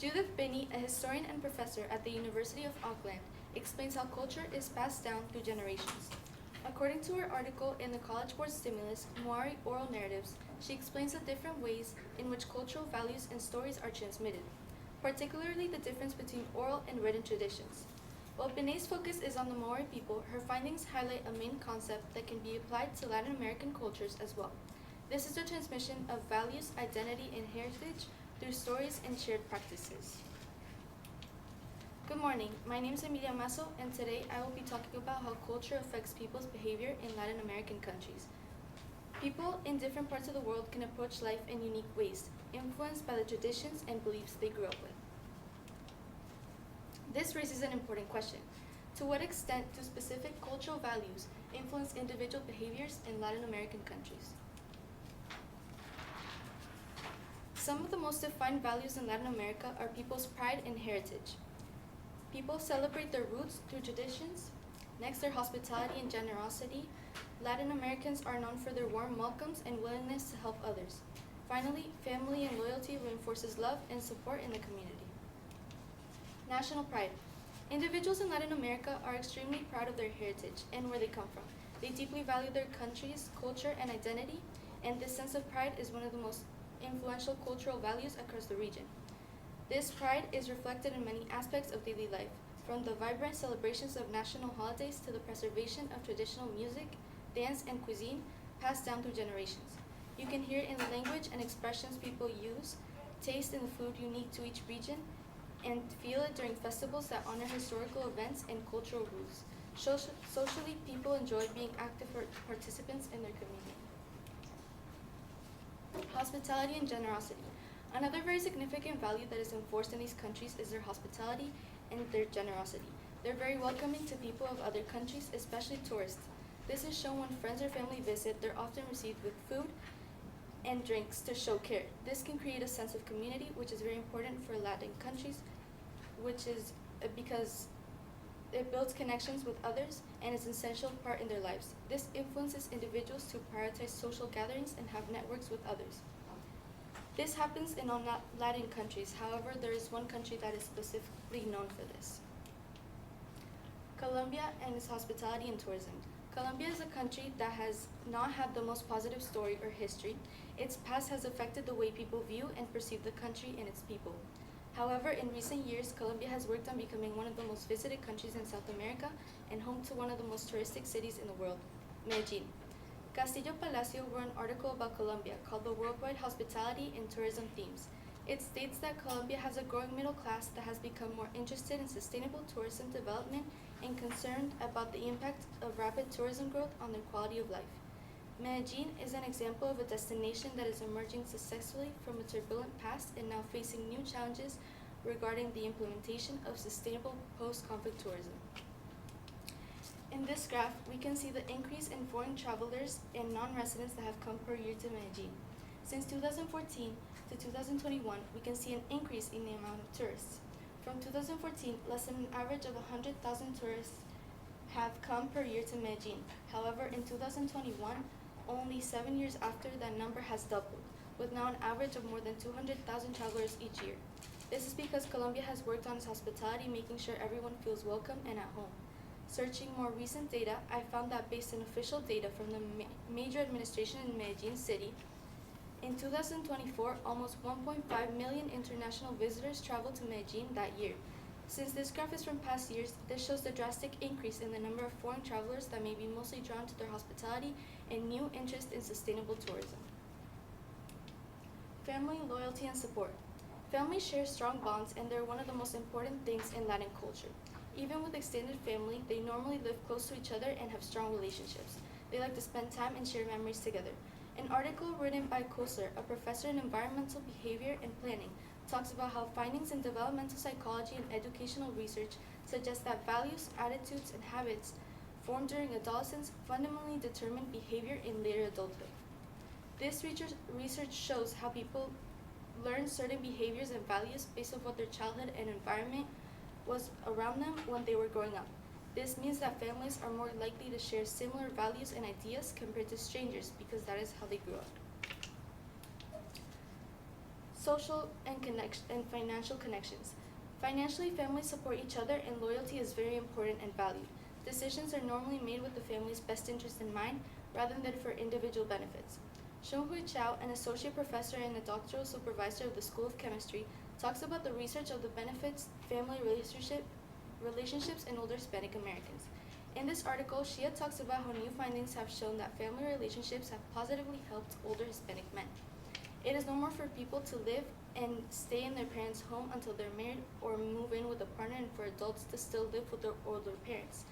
Judith Binney, a historian and professor at the University of Auckland, explains how culture is passed down through generations. According to her article in the College Board Stimulus, Maori Oral Narratives, she explains the different ways in which cultural values and stories are transmitted, particularly the difference between oral and written traditions. While Binney's focus is on the Maori people, her findings highlight a main concept that can be applied to Latin American cultures as well. This is the transmission of values, identity, and heritage through stories and shared practices. Good morning, my name is Emilia Masso, and today I will be talking about how culture affects people's behavior in Latin American countries. People in different parts of the world can approach life in unique ways, influenced by the traditions and beliefs they grew up with. This raises an important question. To what extent do specific cultural values influence individual behaviors in Latin American countries? Some of the most defined values in Latin America are people's pride and heritage. People celebrate their roots through traditions. Next, their hospitality and generosity. Latin Americans are known for their warm welcomes and willingness to help others. Finally, family and loyalty reinforces love and support in the community. National pride. Individuals in Latin America are extremely proud of their heritage and where they come from. They deeply value their country's culture and identity, and this sense of pride is one of the most influential cultural values across the region. This pride is reflected in many aspects of daily life, from the vibrant celebrations of national holidays to the preservation of traditional music, dance, and cuisine passed down through generations. You can hear it in the language and expressions people use, taste in the food unique to each region, and feel it during festivals that honor historical events and cultural roots. Socially, people enjoy being active participants in their community. Hospitality and generosity. Another very significant value that is enforced in these countries is their hospitality and their generosity. They're very welcoming to people of other countries, especially tourists. This is shown when friends or family visit. They're often received with food and drinks to show care. This can create a sense of community, which is very important for Latin countries, which is because it builds connections with others and is an essential part in their lives. This influences individuals to prioritize social gatherings and have networks with others. This happens in all Latin countries. However, there is one country that is specifically known for this. Colombia and its hospitality and tourism. Colombia is a country that has not had the most positive story or history. Its past has affected the way people view and perceive the country and its people. However, in recent years, Colombia has worked on becoming one of the most visited countries in South America and home to one of the most touristic cities in the world, Medellin. Castillo Palacio wrote an article about Colombia called The Worldwide Hospitality and Tourism Themes. It states that Colombia has a growing middle class that has become more interested in sustainable tourism development and concerned about the impact of rapid tourism growth on their quality of life. Medellin is an example of a destination that is emerging successfully from a turbulent past and now facing new challenges regarding the implementation of sustainable post-conflict tourism. In this graph, we can see the increase in foreign travelers and non-residents that have come per year to Medellin. Since 2014 to 2021, we can see an increase in the amount of tourists. From 2014, less than an average of 100,000 tourists have come per year to Medellin. However, in 2021, only 7 years after, that number has doubled, with now an average of more than 200,000 travelers each year. This is because Colombia has worked on its hospitality, making sure everyone feels welcome and at home. Searching more recent data, I found that based on official data from the major administration in Medellin City, in 2024, almost 1.5 million international visitors traveled to Medellin that year. Since this graph is from past years, this shows the drastic increase in the number of foreign travelers that may be mostly drawn to their hospitality and new interest in sustainable tourism. Family, loyalty, and support. Families share strong bonds, and they're one of the most important things in Latin culture. Even with extended family, they normally live close to each other and have strong relationships. They like to spend time and share memories together. An article written by Kosler, a professor in environmental behavior and planning, talks about how findings in developmental psychology and educational research suggest that values, attitudes, and habits formed during adolescence fundamentally determine behavior in later adulthood. This research shows how people learn certain behaviors and values based on what their childhood and environment was around them when they were growing up. This means that families are more likely to share similar values and ideas compared to strangers because that is how they grew up. Social and financial connections. Financially, families support each other and loyalty is very important and valued. Decisions are normally made with the family's best interest in mind rather than for individual benefits. Shunhui Chao, an associate professor and a doctoral supervisor of the School of Chemistry, talks about the research of the benefits family relationships in older Hispanic Americans. In this article, Shia talks about how new findings have shown that family relationships have positively helped older Hispanic men. It is normal for people to live and stay in their parents' home until they're married or move in with a partner, and for adults to still live with their older parents.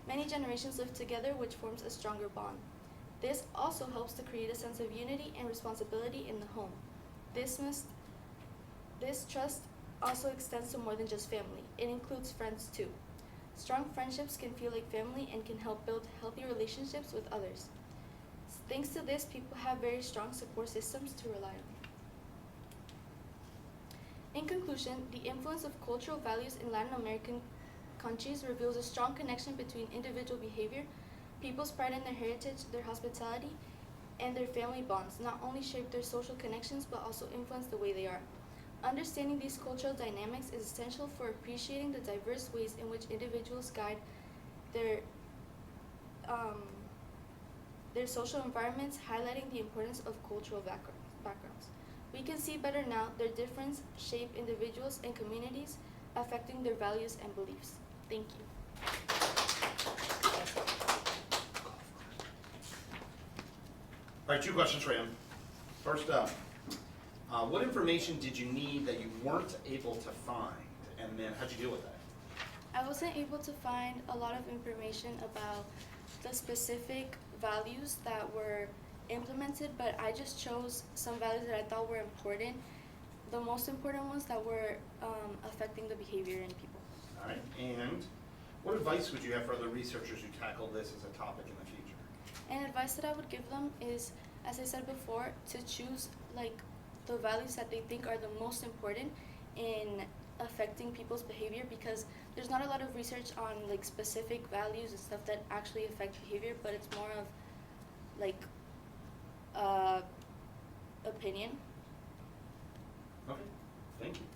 Many generations live together, which forms a stronger bond. This also helps to create a sense of unity and responsibility in the home. This trust also extends to more than just family. It includes friends too. Strong friendships can feel like family and can help build healthy relationships with others. Thanks to this, people have very strong support systems to rely on. In conclusion, the influence of cultural values in Latin American countries reveals a strong connection between individual behavior, people's pride in their heritage, their hospitality, and their family bonds not only shape their social connections but also influence the way they are. Understanding these cultural dynamics is essential for appreciating the diverse ways in which individuals guide their social environments, highlighting the importance of cultural backgrounds. We can see better now their difference shape individuals and communities, affecting their values and beliefs. Thank you. All right, 2 questions for him. First up, what information did you need that you weren't able to find, and then how'd you deal with that? I wasn't able to find a lot of information about the specific values that were implemented, but I just chose some values that I thought were important, the most important ones that were affecting the behavior in people. All right, and what advice would you have for other researchers who tackle this as a topic in the future? And advice that I would give them is, as I said before, to choose like the values that they think are the most important in affecting people's behavior, because there's not a lot of research on like specific values and stuff that actually affect behavior, but it's more of like opinion. Okay, thank you.